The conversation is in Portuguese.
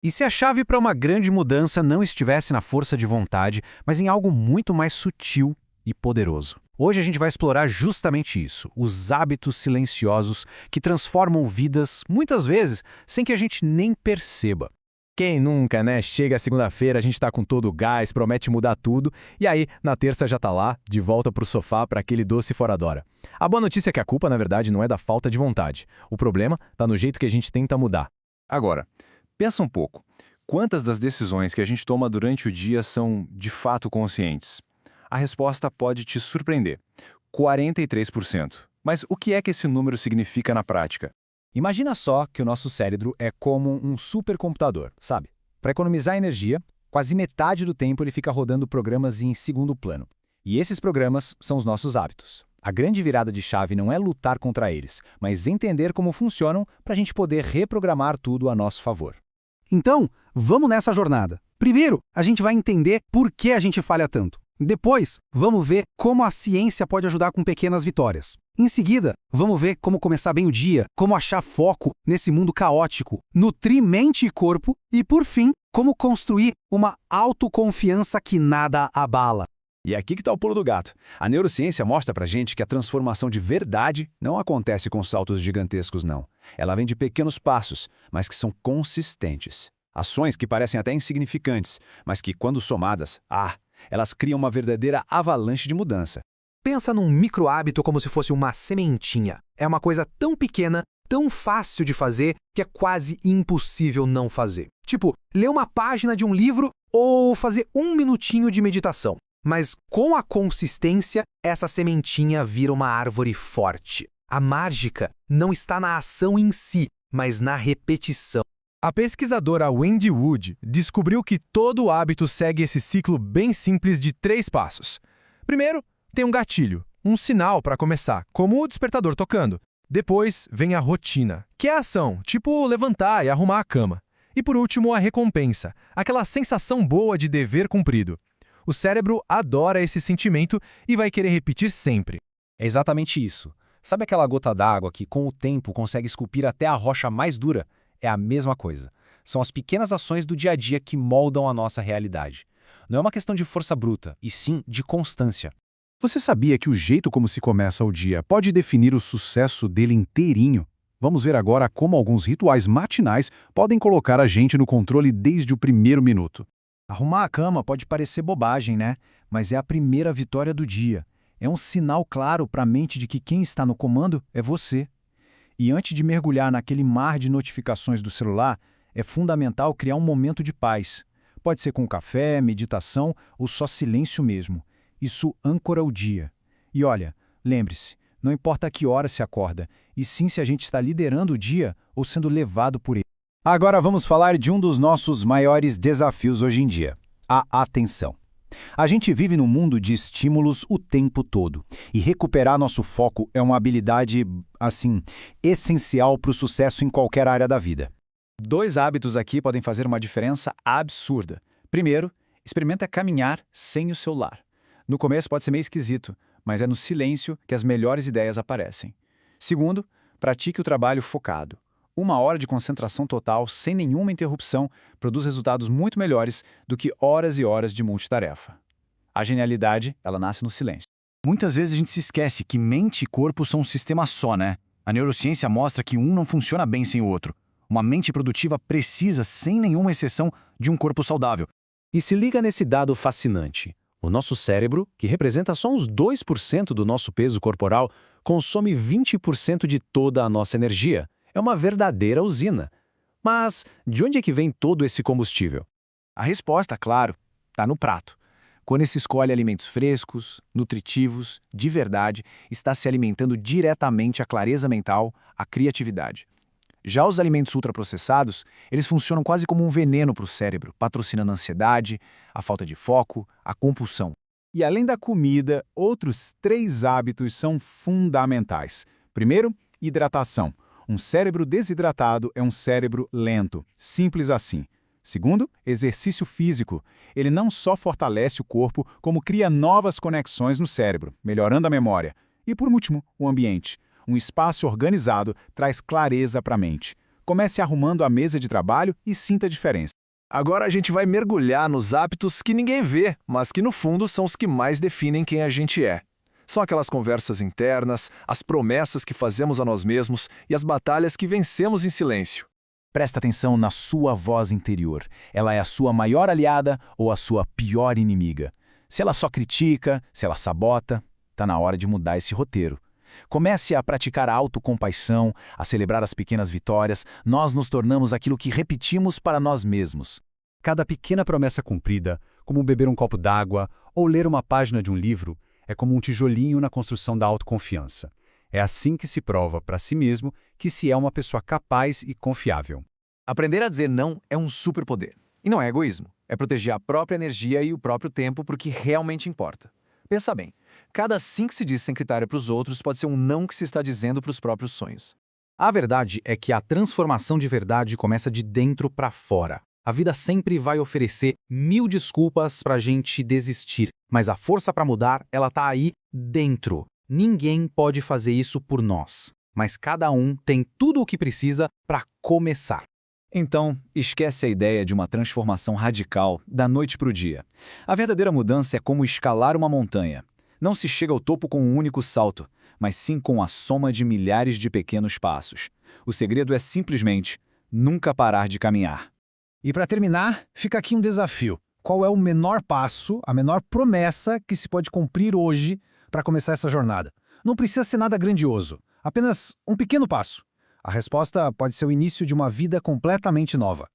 E se a chave para uma grande mudança não estivesse na força de vontade, mas em algo muito mais sutil e poderoso? Hoje a gente vai explorar justamente isso, os hábitos silenciosos que transformam vidas, muitas vezes, sem que a gente nem perceba. Quem nunca, né? Chega a segunda-feira, a gente tá com todo o gás, promete mudar tudo, e aí, na terça já tá lá, de volta pro sofá para aquele doce fora d'hora. A boa notícia é que a culpa, na verdade, não é da falta de vontade. O problema tá no jeito que a gente tenta mudar. Agora, pensa um pouco. Quantas das decisões que a gente toma durante o dia são, de fato, conscientes? A resposta pode te surpreender. 43%. Mas o que é que esse número significa na prática? Imagina só que o nosso cérebro é como um supercomputador, sabe? Para economizar energia, quase metade do tempo ele fica rodando programas em segundo plano. E esses programas são os nossos hábitos. A grande virada de chave não é lutar contra eles, mas entender como funcionam para a gente poder reprogramar tudo a nosso favor. Então, vamos nessa jornada. Primeiro, a gente vai entender por que a gente falha tanto. Depois, vamos ver como a ciência pode ajudar com pequenas vitórias. Em seguida, vamos ver como começar bem o dia, como achar foco nesse mundo caótico, nutrir mente e corpo e, por fim, como construir uma autoconfiança que nada abala. E é aqui que está o pulo do gato. A neurociência mostra pra gente que a transformação de verdade não acontece com saltos gigantescos, não. Ela vem de pequenos passos, mas que são consistentes. Ações que parecem até insignificantes, mas que, quando somadas, elas criam uma verdadeira avalanche de mudança. Pensa num micro-hábito como se fosse uma sementinha. É uma coisa tão pequena, tão fácil de fazer, que é quase impossível não fazer. Tipo, ler uma página de um livro ou fazer 1 minutinho de meditação. Mas com a consistência, essa sementinha vira uma árvore forte. A mágica não está na ação em si, mas na repetição. A pesquisadora Wendy Wood descobriu que todo hábito segue esse ciclo bem simples de 3 passos. Primeiro, tem um gatilho, um sinal para começar, como o despertador tocando. Depois vem a rotina, que é a ação, tipo levantar e arrumar a cama. E por último, a recompensa, aquela sensação boa de dever cumprido. O cérebro adora esse sentimento e vai querer repetir sempre. É exatamente isso. Sabe aquela gota d'água que, com o tempo, consegue esculpir até a rocha mais dura? É a mesma coisa. São as pequenas ações do dia a dia que moldam a nossa realidade. Não é uma questão de força bruta, e sim de constância. Você sabia que o jeito como se começa o dia pode definir o sucesso dele inteirinho? Vamos ver agora como alguns rituais matinais podem colocar a gente no controle desde o primeiro minuto. Arrumar a cama pode parecer bobagem, né? Mas é a primeira vitória do dia. É um sinal claro para a mente de que quem está no comando é você. E antes de mergulhar naquele mar de notificações do celular, é fundamental criar um momento de paz. Pode ser com café, meditação ou só silêncio mesmo. Isso âncora o dia. E olha, lembre-se, não importa a que hora se acorda, e sim se a gente está liderando o dia ou sendo levado por ele. Agora vamos falar de um dos nossos maiores desafios hoje em dia, a atenção. A gente vive num mundo de estímulos o tempo todo, e recuperar nosso foco é uma habilidade, essencial para o sucesso em qualquer área da vida. 2 hábitos aqui podem fazer uma diferença absurda. Primeiro, experimenta caminhar sem o celular. No começo pode ser meio esquisito, mas é no silêncio que as melhores ideias aparecem. Segundo, pratique o trabalho focado. 1 hora de concentração total, sem nenhuma interrupção, produz resultados muito melhores do que horas e horas de multitarefa. A genialidade, ela nasce no silêncio. Muitas vezes a gente se esquece que mente e corpo são um sistema só, né? A neurociência mostra que um não funciona bem sem o outro. Uma mente produtiva precisa, sem nenhuma exceção, de um corpo saudável. E se liga nesse dado fascinante. O nosso cérebro, que representa só uns 2% do nosso peso corporal, consome 20% de toda a nossa energia. É uma verdadeira usina. Mas de onde é que vem todo esse combustível? A resposta, claro, está no prato. Quando se escolhe alimentos frescos, nutritivos, de verdade, está se alimentando diretamente a clareza mental, a criatividade. Já os alimentos ultraprocessados, eles funcionam quase como um veneno para o cérebro, patrocinando a ansiedade, a falta de foco, a compulsão. E além da comida, outros 3 hábitos são fundamentais. Primeiro, hidratação. Um cérebro desidratado é um cérebro lento, simples assim. Segundo, exercício físico. Ele não só fortalece o corpo, como cria novas conexões no cérebro, melhorando a memória. E por último, o ambiente. Um espaço organizado traz clareza para a mente. Comece arrumando a mesa de trabalho e sinta a diferença. Agora a gente vai mergulhar nos hábitos que ninguém vê, mas que no fundo são os que mais definem quem a gente é. São aquelas conversas internas, as promessas que fazemos a nós mesmos e as batalhas que vencemos em silêncio. Presta atenção na sua voz interior. Ela é a sua maior aliada ou a sua pior inimiga? Se ela só critica, se ela sabota, está na hora de mudar esse roteiro. Comece a praticar a autocompaixão, a celebrar as pequenas vitórias. Nós nos tornamos aquilo que repetimos para nós mesmos. Cada pequena promessa cumprida, como beber um copo d'água ou ler uma página de um livro, é como um tijolinho na construção da autoconfiança. É assim que se prova para si mesmo que se é uma pessoa capaz e confiável. Aprender a dizer não é um superpoder. E não é egoísmo. É proteger a própria energia e o próprio tempo para o que realmente importa. Pensa bem, cada sim que se diz sem critério para os outros pode ser um não que se está dizendo para os próprios sonhos. A verdade é que a transformação de verdade começa de dentro para fora. A vida sempre vai oferecer 1000 desculpas para a gente desistir, mas a força para mudar, ela tá aí dentro. Ninguém pode fazer isso por nós, mas cada um tem tudo o que precisa para começar. Então, esquece a ideia de uma transformação radical da noite para o dia. A verdadeira mudança é como escalar uma montanha. Não se chega ao topo com um único salto, mas sim com a soma de milhares de pequenos passos. O segredo é simplesmente nunca parar de caminhar. E para terminar, fica aqui um desafio. Qual é o menor passo, a menor promessa que se pode cumprir hoje para começar essa jornada? Não precisa ser nada grandioso, apenas um pequeno passo. A resposta pode ser o início de uma vida completamente nova.